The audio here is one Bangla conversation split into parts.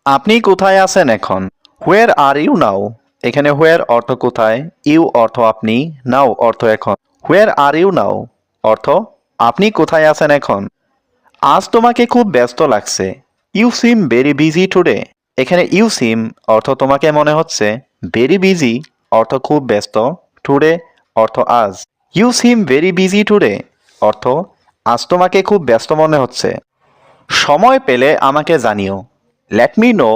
আপনি কোথায় আছেন এখন? হোয়ার আর ইউ নাও? এখানে হোয়ার অর্থ কোথায়, ইউ অর্থ আপনি, নাও অর্থ এখন। হোয়ার আর ইউ নাও অর্থ আপনি কোথায় আছেন এখন। আজ তোমাকে খুব ব্যস্ত লাগছে। You seem very busy today. এখানে ইউ সিম অর্থ তোমাকে মনে হচ্ছে, ভেরি বিজি অর্থ খুব ব্যস্ত, টুডে অর্থ আজ। You seem very busy today অর্থ আজ তোমাকে খুব ব্যস্ত মনে হচ্ছে। সময় পেলে আমাকে জানিও। Let me know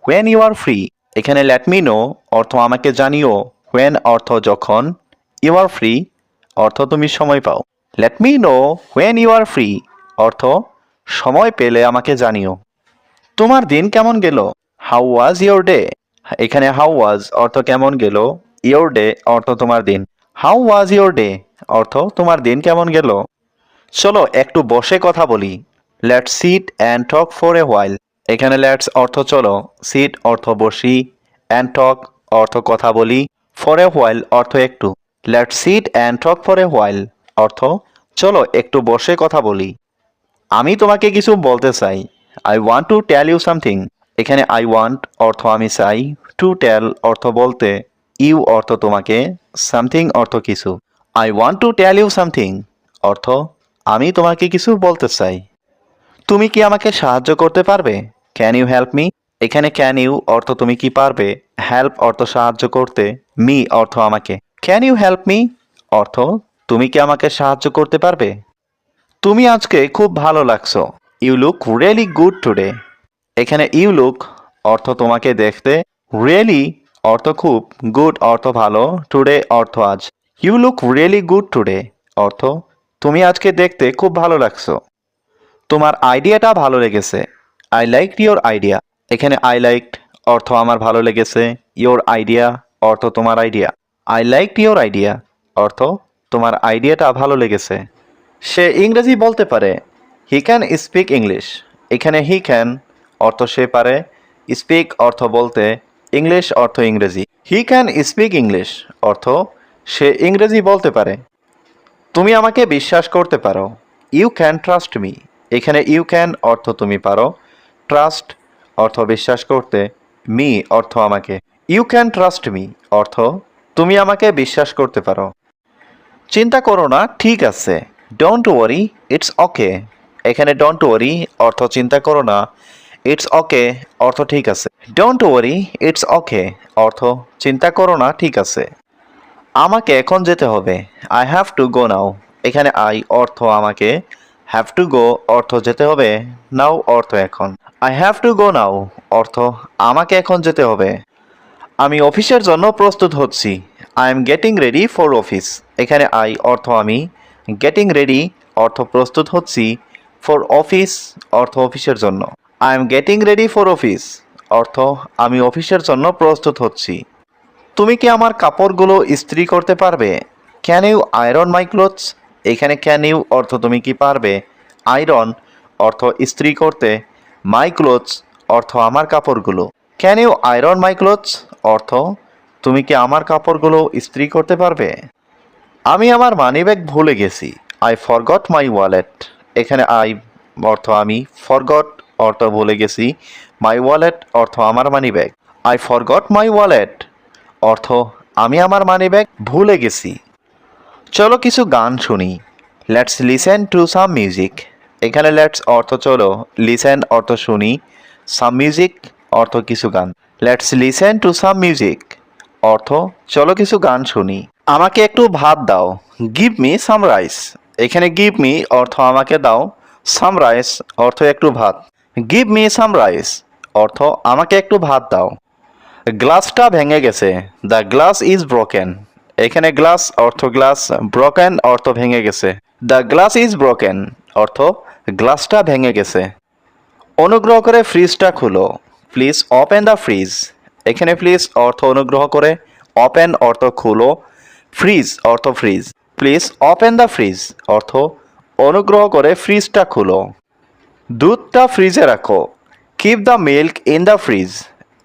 when you are free. এখানে লেট মি নো অর্থ আমাকে জানিও, হোয়েন অর্থ যখন, ইউ আর ফ্রি অর্থ তুমি সময় পাও। Let me know when you are free অর্থ সময় পেলে আমাকে জানিও। তোমার দিন কেমন গেল? How was your day? এখানে হাউ ওয়াজ অর্থ কেমন গেল, ইয়োর ডে অর্থ তোমার দিন। হাউ ওয়াজ ইয়োর ডে অর্থ তোমার দিন কেমন গেল। চলো একটু বসে কথা বলি। Let's sit and talk for a while. এখানে লেটস অর্থ চলো, সিট অর্থ বসি, অ্যান্ড টক অর্থ কথা বলি, ফর এ হোয়াইল অর্থ একটু। Let's sit and talk for a while অর্থ চলো একটু বসে কথা বলি। আমি তোমাকে কিছু বলতে চাই। I want to tell you something. এখানে আই ওয়ান্ট অর্থ আমি চাই, টু টেল অর্থ বলতে, ইউ অর্থ তোমাকে, সামথিং অর্থ কিছু। I want to tell you something অর্থ আমি তোমাকে কিছু বলতে চাই। তুমি কি আমাকে সাহায্য করতে পারবে? Can you help me? এখানে ক্যান ইউ অর্থ তুমি কি পারবে, হেল্প অর্থ সাহায্য করতে, মি অর্থ আমাকে। ক্যান ইউ হেল্প মি অর্থ তুমি কি আমাকে সাহায্য করতে পারবে। তুমি আজকে খুব ভালো লাগছো। You look really good today. এখানে ইউ লুক অর্থ তোমাকে দেখতে, রিয়েলি অর্থ খুব, গুড অর্থ ভালো, টুডে অর্থ আজ। You look really good today অর্থ তুমি আজকে দেখতে খুব ভালো লাগছো। তোমার আইডিয়াটা ভালো লেগেছে। I like your idea. এখানে আই লাইকড অর্থ আমার ভালো লেগেছে, ইয়োর আইডিয়া অর্থ তোমার idea. I like your idea অর্থ তোমার আইডিয়াটা ভালো লেগেছে। সে ইংরেজি বলতে পারে। He can speak English. এখানে হি ক্যান অর্থ সে পারে, স্পিক অর্থ বলতে, ইংলিশ অর্থ ইংরেজি। হি ক্যান স্পিক ইংলিশ অর্থ সে ইংরেজি বলতে পারে। তুমি আমাকে বিশ্বাস করতে পারো। You can trust me. এখানে ইউ ক্যান অর্থ তুমি পারো, ট্রাস্ট অর্থ বিশ্বাস করতে, মি অর্থ আমাকে। ইউ ক্যান ট্রাস্ট মি অর্থ তুমি আমাকে বিশ্বাস করতে পারো। চিন্তা করো না, ঠিক আছে। Don't worry, it's okay. এখানে ডোন্ট ওয়ারি অর্থ চিন্তা করো না, ইটস ওকে অর্থ ঠিক আছে। ডোন্ট ওয়ারি, ইটস ওকে অর্থ চিন্তা করো না, ঠিক আছে। আমাকে এখন যেতে হবে। আই হ্যাভ টু গো নাও। এখানে আই অর্থ আমাকে, হ্যাভ টু গো অর্থ যেতে হবে, নাও অর্থ এখন। আই হ্যাভ টু গো নাও অর্থ আমাকে এখন যেতে হবে। আমি অফিসের জন্য প্রস্তুত হচ্ছি। I am getting ready for office. এখানে আই অর্থ আমি, গেটিং রেডি অর্থ প্রস্তুত হচ্ছি, ফর অফিস অর্থ অফিসের জন্য। I am getting ready for office অর্থ আমি অফিসের জন্য প্রস্তুত হচ্ছি। তুমি কি আমার কাপড়গুলো ইস্ত্রি করতে পারবে? Can you iron my clothes? এখানে ক্যান ইউ অর্থ তুমি কি পারবে, আয়রন অর্থ ইস্ত্রি করতে, মাই ক্লোথস অর্থ আমার কাপড়গুলো। Can you iron my clothes অর্থ তুমি কি আমার কাপড়গুলো ইস্ত্রি করতে পারবে। আমি আমার মানিব্যাগ ভুলে গেছি। I forgot my wallet. এখানে আই অর্থ আমি, ফরগট অর্থ ভুলে গেছি, মাই ওয়ালেট অর্থ আমার money bag. I forgot my wallet অর্থ আমি আমার মানিব্যাগ ভুলে গেছি। চলো কিছু গান শুনি। Let's listen to some music. এখানে লেটস অর্থ চলো, লিসেন অর্থ শুনি, সাম মিউজিক অর্থ কিছু গান। Let's listen to some music অর্থ চলো কিছু গান শুনি। আমাকে একটু ভাত দাও। Give me some rice. এখানে গিভ মি অর্থ আমাকে দাও, সাম রাইস অর্থ একটু ভাত। গিভ মি সাম রাইস অর্থ আমাকে একটু ভাত দাও। গ্লাসটা ভেঙে গেছে। The glass is broken. এখানে গ্লাস অর্থ গ্লাস, ব্রোকেন অর্থ ভেঙে গেছে। দ্য গ্লাস ইজ ব্রোকেন অর্থ গ্লাসটা ভেঙে গেছে। অনুগ্রহ করে ফ্রিজটা খুলো। Please open the fridge. এখানে প্লিজ অর্থ অনুগ্রহ করে, ওপেন অর্থ খুলো, ফ্রিজ অর্থ fridge. Please open the fridge অর্থ অনুগ্রহ করে ফ্রিজটা খুলো। দুধটা ফ্রিজে রাখো। Keep the milk in the fridge.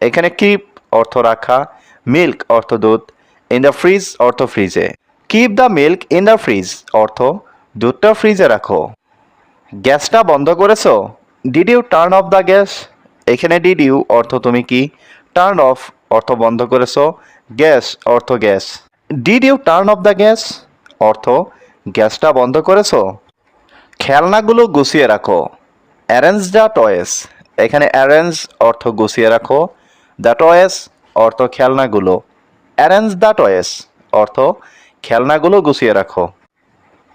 এখানে কিপ অর্থ রাখা, মিল্ক অর্থ দুধ, ইন দ্য ফ্রিজ অর্থ ফ্রিজে। Keep the milk in the fridge অর্থ দুধটা ফ্রিজে রাখো। গ্যাসটা বন্ধ করেছো? Did you turn off the gas? এখানে ডিড ইউ অর্থ তুমি কি, টার্ন অফ অর্থ বন্ধ করেছো, গ্যাস অর্থ gas. Did you turn off the gas অর্থ গ্যাসটা বন্ধ করেছো। খেলনাগুলো গুছিয়ে রাখো, অ্যারেঞ্জ দ্য টয়েস। এখানে অ্যারেঞ্জ অর্থ গুছিয়ে রাখো, দ্য টয়েস অর্থ খেলনাগুলো, অ্যারেঞ্জ দ্য টয়েস অর্থ খেলনাগুলো গুছিয়ে রাখো।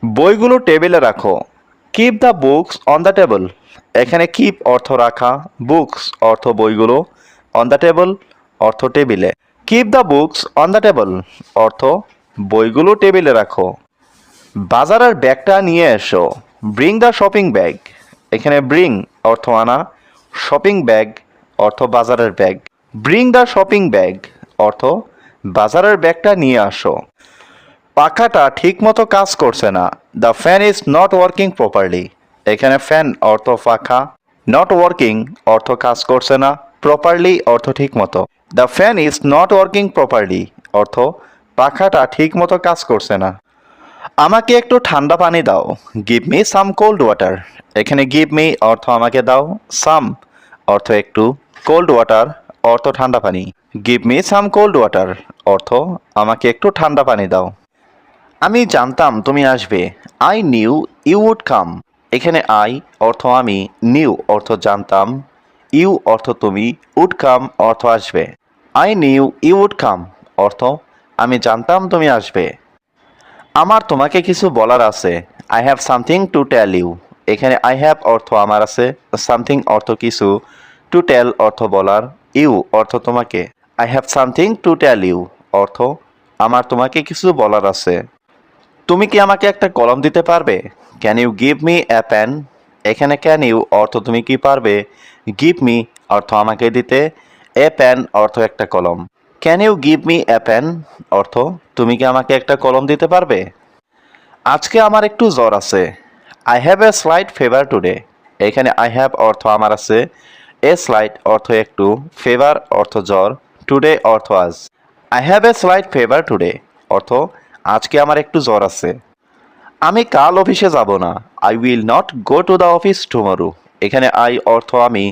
বইগুলো টেবিলে রাখো, keep the books on the table. এখানে কিপ অর্থ রাখা, বুকস অর্থ বইগুলো, অন দ্য টেবল অর্থ টেবিলে। Keep the books on the table অর্থ বইগুলো টেবিলে রাখো। বাজারের ব্যাগটা নিয়ে এসো, ব্রিং দ্য শপিং ব্যাগ। এখানে ব্রিং অর্থ আনা, শপিং ব্যাগ অর্থ বাজারের bag. Bring the shopping bag অর্থ বাজারের ব্যাগটা নিয়ে আসো। পাখাটা ঠিকমতো কাজ করছে না, the fan is not working properly. এখানে ফ্যান অর্থ পাখা, নট ওয়ার্কিং অর্থ কাজ করছে না, প্রপারলি অর্থ ঠিকমতো। The fan is not working properly অর্থ পাখাটা ঠিকমতো কাজ করছে না। আমাকে একটু ঠান্ডা পানি দাও, give me some cold water. এখানে গিভ মি অর্থ আমাকে দাও, সাম অর্থ একটু, কোল্ড ওয়াটার অর্থ ঠান্ডা পানি। Give me some cold water অর্থ আমাকে একটু ঠান্ডা পানি দাও। আমি জানতাম তুমি আসবে, I knew you would come. এখানে আই অর্থ আমি, নিউ অর্থ জানতাম, ইউ অর্থ তুমি, উড কাম অর্থ আসবে। I knew you would come অর্থ আমি জানতাম তুমি আসবে। আমার তোমাকে কিছু বলার আছে, I have something to tell you. এখানে আই হ্যাভ অর্থ আমার আছে, সামথিং অর্থ কিছু, টু টেল অর্থ বলার, ইউ অর্থ তোমাকে। I have something to tell you অর্থ আমার তোমাকে কিছু বলার আছে। তুমি কি আমাকে একটা কলম দিতে পারবে, can you give me a pen. এখানে ক্যান ইউ অর্থ তুমি কি পারবে, গিভ মি অর্থ আমাকে দিতে, এ পেন অর্থ একটা কলম। Can you give me a pen অর্থ তুমি কি আমাকে একটা কলম দিতে পারবে। আজকে আমার একটু জ্বর আছে, I have a slight fever today. এখানে আই হ্যাভ অর্থ আমার আছে, এ স্লাইট অর্থ একটু, ফিভার অর্থ জ্বর, টুডে অর্থ আজ। I have a slight fever today অর্থ আজকে আমার একটু জ্বর আছে। আমি কাল অফিসে যাব না, I will not go to the office tomorrow. এখানে আই অর্থ আমি,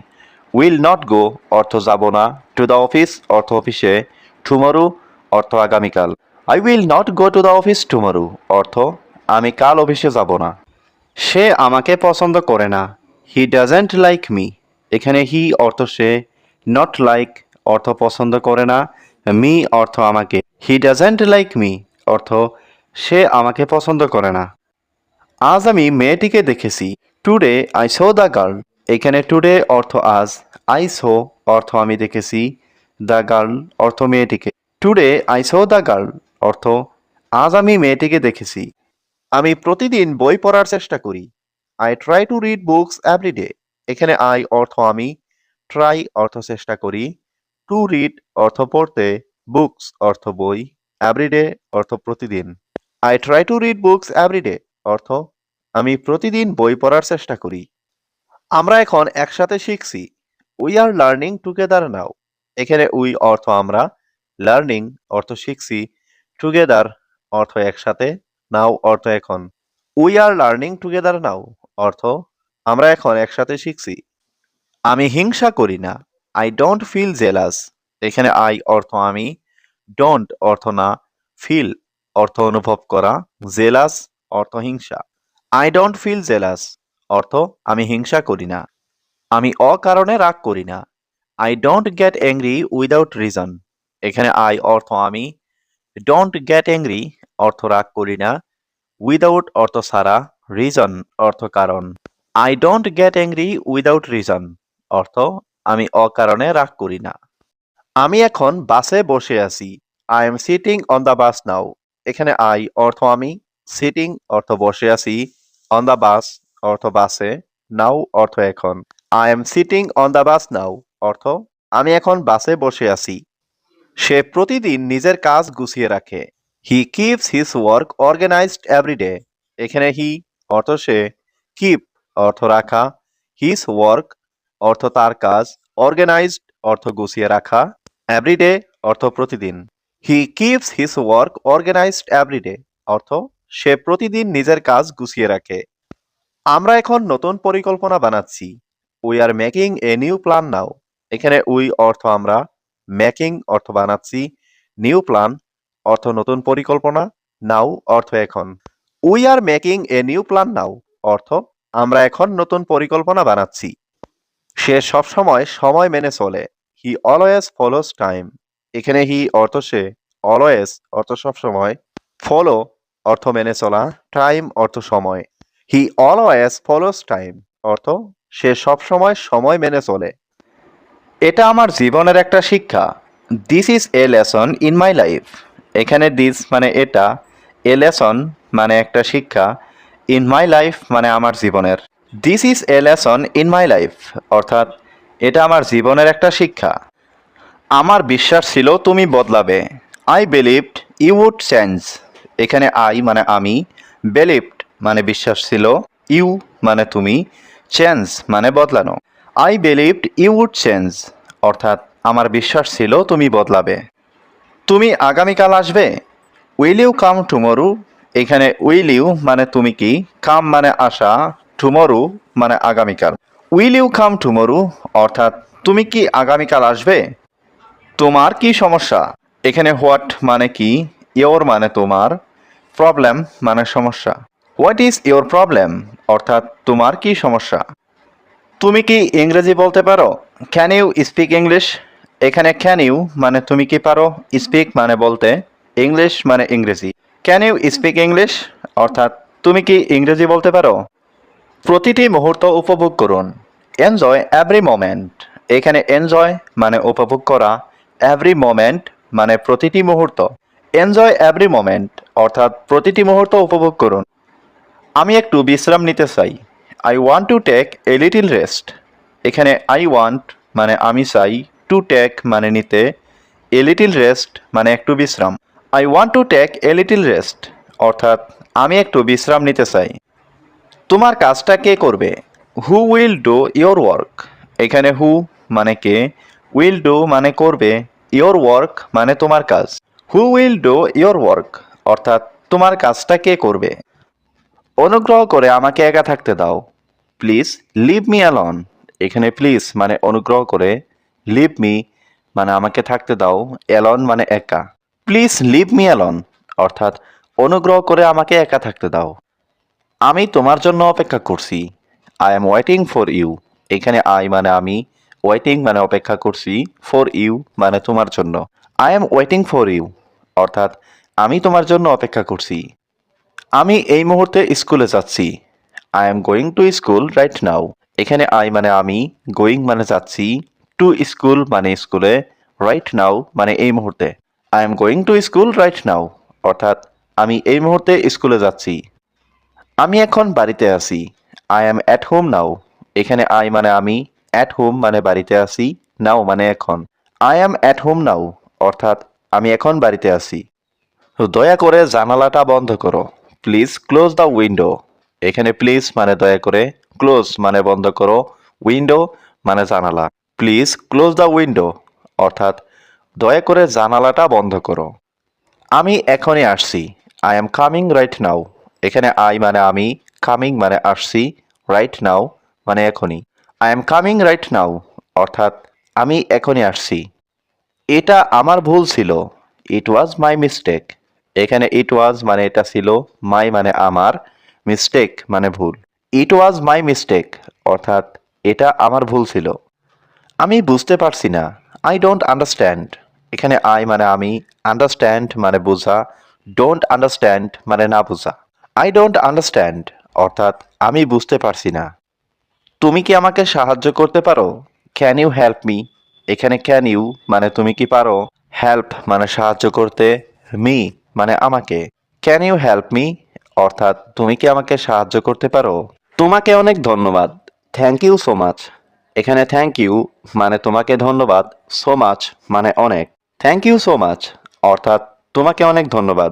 উইল নট গো অর্থ যাব না, টু দ্য অফিস অর্থ অফিসে, টুমরো অর্থ আগামীকাল। I will not go to the office tomorrow অর্থ আমি কাল অফিসে যাব না। সে আমাকে পছন্দ করে না, হি ডাজেন্ট লাইক মি। এখানে হি অর্থ সে, নট লাইক অর্থ পছন্দ করে না, মি অর্থ আমাকে। হি ডাজেন্ট লাইক মি অর্থ সে আমাকে পছন্দ করে না। আজ আমি মেয়েটিকে দেখেছি, today I so the girl. এখানে টুডে অর্থ আজ, আই সো অর্থ আমি দেখেছি, দ্য গার্ল অর্থ মেয়েটিকে। Today I so the girl অর্থ আজ আমি মেয়েটিকে দেখেছি। আমি প্রতিদিন বই পড়ার চেষ্টা করি, I try to read books everyday. এখানে আই অর্থ আমি, ট্রাই অর্থ চেষ্টা করি, টু রিড অর্থ পড়তে, বুকস অর্থ বই, এভরিডে অর্থ প্রতিদিন। I try to read books everyday অর্থ আমি প্রতিদিন বই পড়ার চেষ্টা করি। আমরা এখন একসাথে শিখছি, উই আর লার্নিং টুগেদার নাও। এখানে উই অর্থ আমরা, লার্নিং অর্থ শিখছি, টুগেদার অর্থ একসাথে, নাও অর্থ এখন। উই আর লার্নিং টুগেদার নাও অর্থ আমরা এখন একসাথে শিখছি। আমি হিংসা করি না, আই ডোন্ট ফিল জেলাস। এখানে আই অর্থ আমি, ডোন্ট অর্থ না, ফিল অর্থ অনুভব করা, জেলাস অর্থ হিংসা। আই ডোন্ট ফিল জেলাস অর্থ আমি হিংসা করি না। আমি অকারণে রাগ করি না, I don't get angry without reason. এখানে আই অর্থ আমি, ডোন্ট গেট অ্যাংরি অর্থ রাগ করি না, উইদাউট অর্থ ছাড়া, রিজন অর্থ কারণ। I don't get angry without reason অর্থ আমি অকারণে রাগ করি না। আমি এখন বাসে বসে আছি, I am sitting on the bus now. এখানে আই অর্থ আমি, সিটিং অর্থ বসে আছি, অন দ্য বাস অর্থ বাসে, নাও অর্থ এখন। I am sitting on the bus now অর্থ আমি এখন বাসে বসে আছি। সে প্রতিদিন নিজের কাজ গুছিয়ে রাখে, he keeps his work organised every day. এখানে হি অর্থ সে, কিপ অর্থ রাখা, হিজ ওয়ার্ক অর্থ তার কাজ, অর্গানাইজড অর্থ গুছিয়ে রাখা, এভরিডে অর্থ প্রতিদিন। He keeps his work organised every day অর্থ সে প্রতিদিন নিজের কাজ গুছিয়ে রাখে। আমরা এখন নতুন পরিকল্পনা বানাচ্ছি, we are making a new plan now. এখানে উই অর্থ আমরা, মেকিং অর্থ বানাচ্ছি, নিউ প্ল্যান অর্থ নতুন পরিকল্পনা, নাও অর্থ এখন। We are making a new plan now অর্থ আমরা এখন নতুন পরিকল্পনা বানাচ্ছি। সে সবসময় সময় মেনে চলে। He always follows time. এখানে হি অর্থ সে, অলওয়েজ অর্থ সবসময়, ফলো অর্থ মেনে চলা, টাইম অর্থ সময়। হি অলওয়েজ ফলোস টাইম অর্থ সে সবসময় সময় মেনে চলে। এটা আমার জীবনের একটা শিক্ষা। This is a lesson in my life. এখানে দিস মানে এটা, এ লেসন মানে একটা শিক্ষা, ইন মাই লাইফ মানে আমার জীবনের। This is a lesson in my life অর্থাৎ এটা আমার জীবনের একটা শিক্ষা। আমার বিশ্বাস ছিল তুমি বদলাবে। I believed you would change. এখানে আই মানে আমি, বিলিভড মানে বিশ্বাস ছিল, ইউ মানে তুমি, চেঞ্জ মানে বদলানো। I believed you would change অর্থাৎ আমার বিশ্বাস ছিল তুমি বদলাবে। তুমি আগামীকাল আসবে। Will you come tomorrow. এখানে উইল ইউ মানে তুমি কি, কাম মানে আসা, টুমরু মানে আগামীকাল। উইল ইউ কাম টুমরু অর্থাৎ তুমি কি আগামীকাল আসবে। তোমার কি সমস্যা। এখানে হোয়াট মানে কি, ইয়োর মানে তোমার, প্রবলেম মানে সমস্যা। হোয়াট ইজ ইয়োর প্রবলেম অর্থাৎ তোমার কি সমস্যা। তুমি কি ইংরেজি বলতে পারো। Can you speak English. এখানে ক্যান ইউ মানে তুমি কি পারো, স্পিক মানে বলতে, ইংলিশ মানে ইংরেজি। ক্যান ইউ স্পিক ইংলিশ অর্থাৎ তুমি কি ইংরেজি বলতে পারো। প্রতিটি মুহূর্ত উপভোগ করুন। Enjoy every moment. এখানে এনজয় মানে উপভোগ করা, এভরি মোমেন্ট মানে প্রতিটি মুহূর্ত। এনজয় এভরি মোমেন্ট অর্থাৎ প্রতিটি মুহূর্ত উপভোগ করুন। আমি একটু বিশ্রাম নিতে চাই। I want to take a little rest. এখানে আই ওয়ান্ট মানে আমি চাই, টু টেক মানে নিতে, এ লিটিল রেস্ট মানে একটু বিশ্রাম। I want to take a little rest অর্থাৎ আমি একটু বিশ্রাম নিতে চাই। তোমার কাজটা কে করবে। Who will do your work. এখানে হু মানে কে, উইল ডু মানে করবে, ইয়োর ওয়ার্ক মানে তোমার কাজ। Who will do your work অর্থাৎ তোমার কাজটা কে করবে। অনুগ্রহ করে আমাকে একা থাকতে দাও। Please leave me alone. এখানে প্লিজ মানে অনুগ্রহ করে, লিভ মি মানে আমাকে থাকতে দাও, অ্যালন মানে একা। প্লিজ লিভ মি অ্যালন অর্থাৎ অনুগ্রহ করে আমাকে একা থাকতে দাও। আমি তোমার জন্য অপেক্ষা করছি। I am waiting for you. এখানে আই মানে আমি, ওয়েটিং মানে অপেক্ষা করছি, ফর ইউ মানে তোমার জন্য। I am waiting for you অর্থাৎ আমি তোমার জন্য অপেক্ষা করছি। আমি এই মুহূর্তে স্কুলে যাচ্ছি। I am going to school right now. এখানে আই মানে আমি, গোয়িং মানে যাচ্ছি, টু স্কুল মানে স্কুলে, রাইট নাও মানে এই মুহূর্তে। I am going to school right now অর্থাৎ আমি এই মুহূর্তে স্কুলে যাচ্ছি। আমি এখন বাড়িতে আছি। I am at home now. এখানে আই মানে আমি, অ্যাট হোম মানে বাড়িতে আছি, নাও মানে এখন। I am at home now অর্থাৎ আমি এখন বাড়িতে আছি। দয়া করে জানালাটা বন্ধ করো। Please close the window. এখানে প্লিজ মানে দয়া করে, ক্লোজ মানে বন্ধ করো, উইন্ডো মানে জানালা। প্লিজ ক্লোজ দ্য উইন্ডো অর্থাৎ দয়া করে জানালাটা বন্ধ করো। আমি এখনই আসছি। I am coming right now. এখানে আই মানে আমি, কামিং মানে আসছি, রাইট নাও মানে এখনই। I am coming right now অর্থাৎ আমি এখনই আসছি। এটা আমার ভুল ছিল। ইট ওয়াজ মাই মিস্টেক। এখানে ইট ওয়াজ মানে এটা ছিল, মাই মানে আমার, মিস্টেক মানে ভুল। ইট ওয়াজ মাই মিস্টেক অর্থাৎ এটা আমার ভুল ছিল। আমি বুঝতে পারছি না। I don't understand. এখানে আই মানে আমি, আন্ডারস্ট্যান্ড মানে বোঝা, ডোন্ট আন্ডারস্ট্যান্ড মানে না বোঝা। আই ডোন্ট আন্ডারস্ট্যান্ড অর্থাৎ আমি বুঝতে পারছি না। তুমি কি আমাকে সাহায্য করতে পারো। Can you help me. এখানে ক্যান ইউ মানে তুমি কি পারো, হেল্প মানে সাহায্য করতে, মি মানে আমাকে। ক্যান ইউ হেল্প মি অর্থাৎ তুমি কি আমাকে সাহায্য করতে পারো। তোমাকে অনেক ধন্যবাদ। Thank you so much. এখানে থ্যাংক ইউ মানে তোমাকে ধন্যবাদ, সো মাচ মানে অনেক। থ্যাংক ইউ সো মাচ অর্থাৎ তোমাকে অনেক ধন্যবাদ।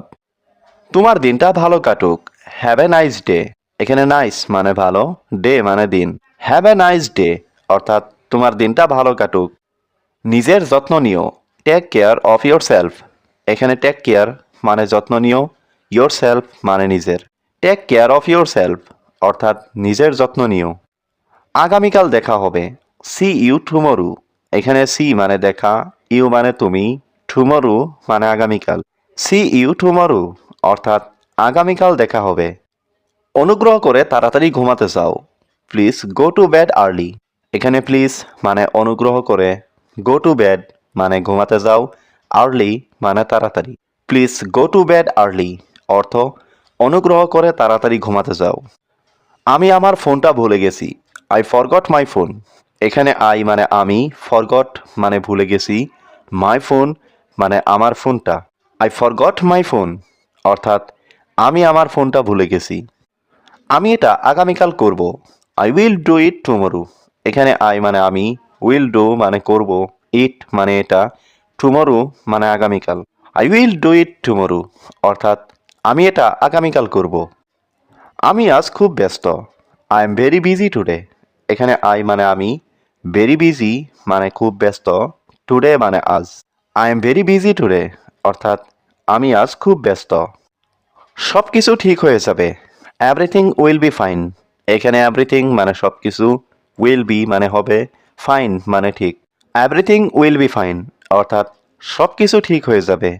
তোমার দিনটা ভালো কাটুক। Have a nice day. এখানে নাইস মানে ভালো, ডে মানে দিন। হ্যাভ এ নাইস ডে অর্থাৎ তোমার দিনটা ভালো কাটুক। নিজের যত্ন নিও। Take care of yourself. এখানে টেক কেয়ার মানে যত্ন নিও, ইয়োর সেলফ মানে নিজের। Take care of yourself অর্থাৎ নিজের যত্ন নিও। আগামীকাল দেখা হবে। See you tomorrow. এখানে সি মানে দেখা, ইউ মানে তুমি, টুমরো মানে আগামীকাল। সি ইউ টুমরো অর্থাৎ আগামীকাল দেখা হবে। অনুগ্রহ করে তাড়াতাড়ি ঘুমাতে যাও। Please go to bed early. এখানে প্লিজ মানে অনুগ্রহ করে, গো টু বেড মানে ঘুমাতে যাও, আর্লি মানে তাড়াতাড়ি। Please go to bed early অর্থ অনুগ্রহ করে তাড়াতাড়ি ঘুমাতে যাও। আমি আমার ফোনটা ভুলে গেছি। I forgot my phone. এখানে আই মানে আমি, ফরগট মানে ভুলে গেছি, মাই ফোন মানে আমার ফোনটা। আই ফরগট মাই ফোন অর্থাৎ আমি আমার ফোনটা ভুলে গেছি। আমি এটা আগামীকাল করব। I will do it tomorrow. এখানে আই মানে আমি, উইল ডু মানে করব, ইট মানে এটা, টুমরো মানে আগামীকাল। I will do it tomorrow অর্থাৎ আমি এটা আগামীকাল করব। আমি আজ খুব ব্যস্ত। I am very busy today. এখানে আই মানে আমি, ভেরি বিজি মানে খুব ব্যস্ত, টুডে মানে আজ। I am very busy today অর্থাৎ আমি আজ খুব ব্যস্ত। সব কিছু ঠিক হয়ে যাবে। Everything will be fine. এখানে এভরিথিং মানে সব কিছু, উইল বি মানে হবে, ফাইন মানে ঠিক। এভরিথিং উইল বি ফাইন অর্থাৎ সব কিছু ঠিক হয়ে যাবে।